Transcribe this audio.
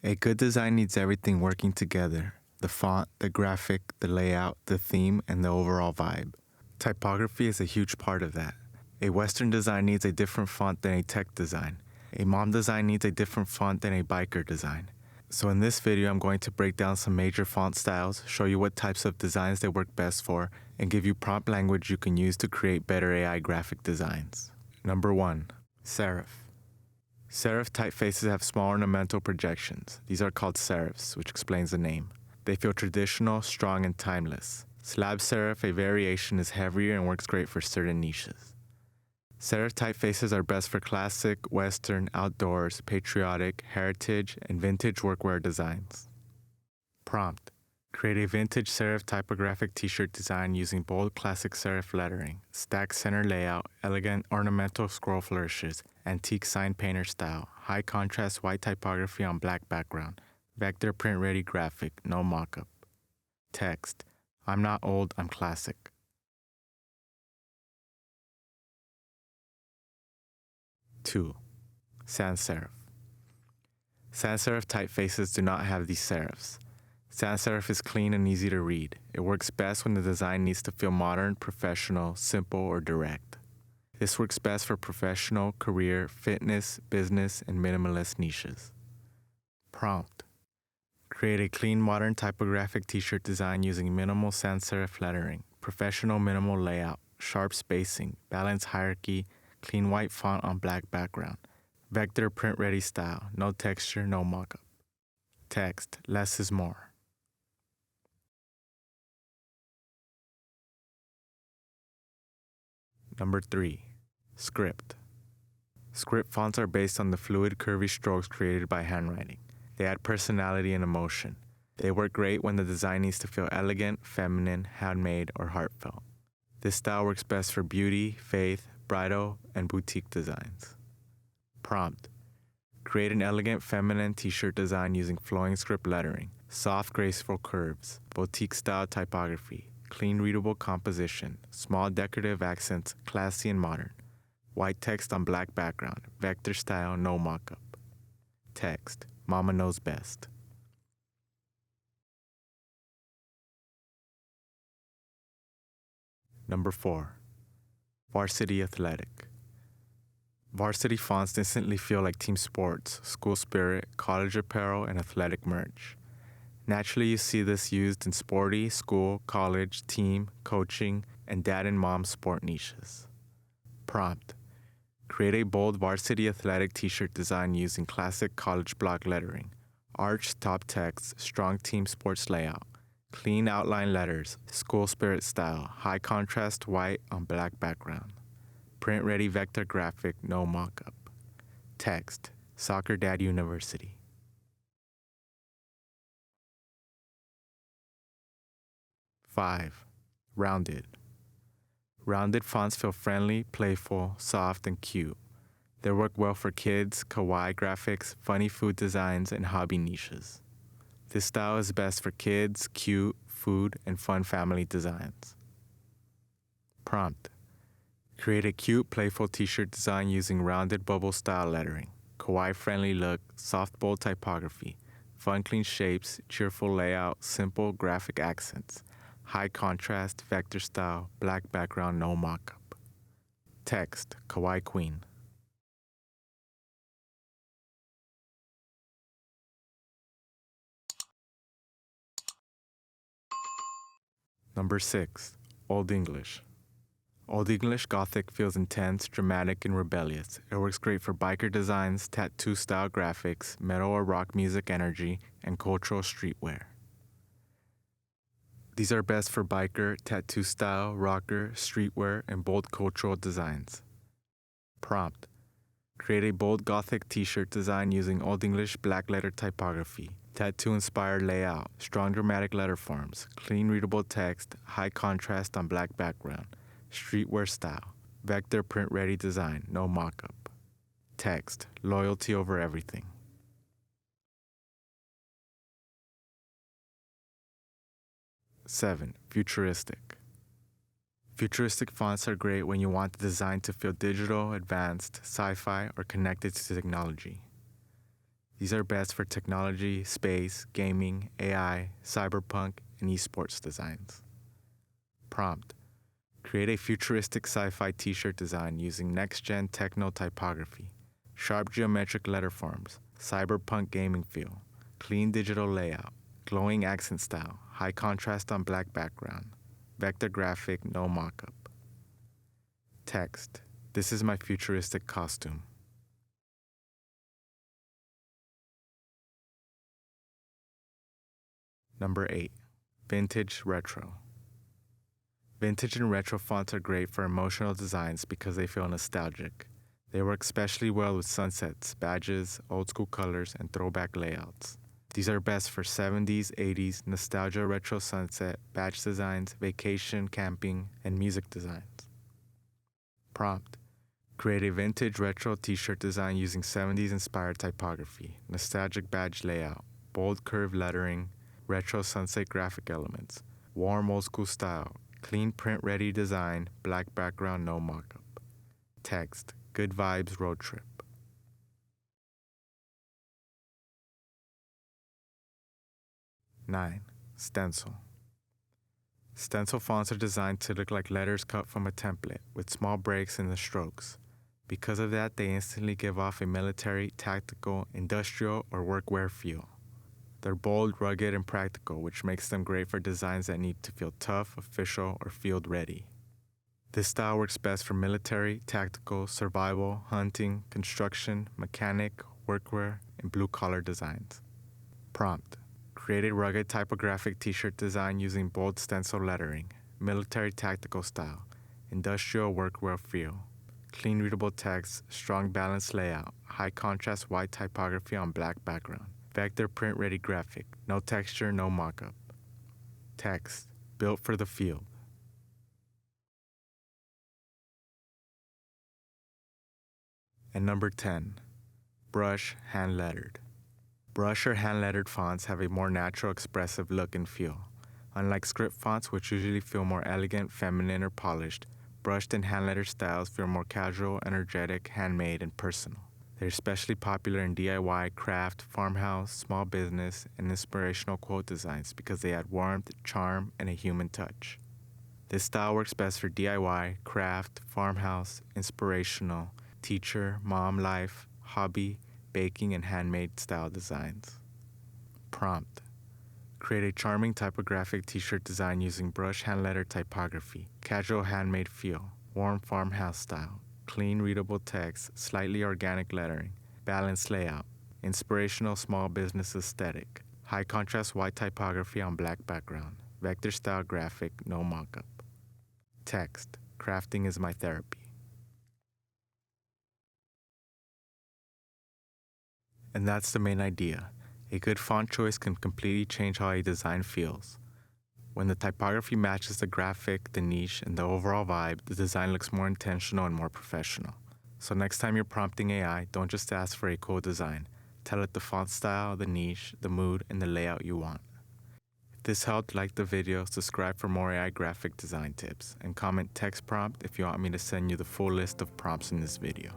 A good design needs everything working together: the font, the graphic, the layout, the theme, and the overall vibe. Typography is a huge part of that. A Western design needs a different font than a tech design. A mom design needs a different font than a biker design. So in this video, I'm going to break down some major font styles, show you what types of designs they work best for, and give you prompt language you can use to create better AI graphic designs. Number 1. Serif. Serif typefaces have small ornamental projections. These are called serifs, which explains the name. They feel traditional, strong, and timeless. Slab serif, a variation, is heavier and works great for certain niches. Serif typefaces are best for classic, Western, outdoors, patriotic, heritage, and vintage workwear designs. Prompt: create a vintage serif typographic t-shirt design using bold classic serif lettering, stacked center layout, elegant ornamental scroll flourishes, antique sign painter style, high contrast white typography on black background, vector print ready graphic, no mockup. Text: I'm not old, I'm classic. 2. Sans serif. Sans serif typefaces do not have these serifs. Sans serif is clean and easy to read. It works best when the design needs to feel modern, professional, simple, or direct. This works best for professional, career, fitness, business, and minimalist niches. Prompt: create a clean, modern typographic t-shirt design using minimal sans serif lettering, professional minimal layout, sharp spacing, balanced hierarchy, clean white font on black background, vector print ready style, no texture, no mockup. Text: less is more. Number 3. Script. Script fonts are based on the fluid, curvy strokes created by handwriting. They add personality and emotion. They work great when the design needs to feel elegant, feminine, handmade, or heartfelt. This style works best for beauty, faith, bridal, and boutique designs. Prompt: create an elegant feminine t-shirt design using flowing script lettering, soft graceful curves, boutique style typography, clean readable composition, small decorative accents, classy and modern, white text on black background, vector style, no mockup. Text: mama knows best. Number 4. Varsity Athletic. Varsity fonts instantly feel like team sports, school spirit, college apparel, and athletic merch. Naturally, you see this used in sporty, school, college, team, coaching, and dad and mom sport niches. Prompt: create a bold varsity athletic t-shirt design using classic college block lettering, arched top text, strong team sports layout, clean outline letters, school spirit style, high contrast white on black background, print ready vector graphic, no mockup. Text: Soccer Dad University. 5. Rounded. Rounded fonts feel friendly, playful, soft, and cute. They work well for kids, kawaii graphics, funny food designs, and hobby niches. This style is best for kids, cute, food, and fun family designs. Prompt: create a cute, playful t-shirt design using rounded bubble style lettering, kawaii-friendly look, soft bold typography, fun clean shapes, cheerful layout, simple graphic accents, high contrast, vector style, black background, no mockup. Text: Kawaii Queen. Number 6. Old English. Old English Gothic feels intense, dramatic, and rebellious. It works great for biker designs, tattoo-style graphics, metal or rock music energy, and cultural streetwear. These are best for biker, tattoo-style, rocker, streetwear, and bold cultural designs. Prompt: create a bold Gothic t-shirt design using Old English black letter typography, tattoo-inspired layout, strong dramatic letter forms, clean readable text, high contrast on black background, streetwear style, vector print ready design, no mockup. Text: loyalty over everything. 7. Futuristic. Futuristic fonts are great when you want the design to feel digital, advanced, sci-fi, or connected to technology. These are best for technology, space, gaming, AI, cyberpunk, and esports designs. Prompt: create a futuristic sci-fi t-shirt design using next-gen techno typography, sharp geometric letter forms, cyberpunk gaming feel, clean digital layout, glowing accent style, high contrast on black background, vector graphic, no mockup. Text: this is my futuristic costume. Number 8. Vintage Retro. Vintage and retro fonts are great for emotional designs because they feel nostalgic. They work especially well with sunsets, badges, old school colors, and throwback layouts. These are best for 70s, 80s, nostalgia retro sunset, badge designs, vacation, camping, and music designs. Prompt: create a vintage retro t-shirt design using 70s inspired typography, nostalgic badge layout, bold curved lettering, retro sunset graphic elements, warm old school style, clean print ready design, black background, no mockup. Text: good vibes road trip. 9. Stencil. Stencil fonts are designed to look like letters cut from a template, with small breaks in the strokes. Because of that, they instantly give off a military, tactical, industrial, or workwear feel. They're bold, rugged, and practical, which makes them great for designs that need to feel tough, official, or field ready. This style works best for military, tactical, survival, hunting, construction, mechanic, workwear, and blue-collar designs. Prompt: create a rugged typographic t-shirt design using bold stencil lettering, military tactical style, industrial workwear feel, clean readable text, strong balanced layout, high contrast white typography on black background, vector print ready graphic, no texture, no mockup. Text: built for the field. And number 10. Brush hand lettered. Brush or hand-lettered fonts have a more natural, expressive look and feel. Unlike script fonts, which usually feel more elegant, feminine, or polished, brushed and hand-lettered styles feel more casual, energetic, handmade, and personal. They're especially popular in DIY, craft, farmhouse, small business, and inspirational quote designs because they add warmth, charm, and a human touch. This style works best for DIY, craft, farmhouse, inspirational, teacher, mom life, hobby, baking, and handmade style designs. Prompt: create a charming typographic t-shirt design using brush hand-lettered typography, casual handmade feel, warm farmhouse style, clean readable text, slightly organic lettering, balanced layout, inspirational small business aesthetic, high contrast white typography on black background, vector style graphic, no mockup. Text: crafting is my therapy. And that's the main idea. A good font choice can completely change how a design feels. When the typography matches the graphic, the niche, and the overall vibe, the design looks more intentional and more professional. So next time you're prompting AI, don't just ask for a cool design. Tell it the font style, the niche, the mood, and the layout you want. If this helped, like the video, subscribe for more AI graphic design tips, and comment text prompt if you want me to send you the full list of prompts in this video.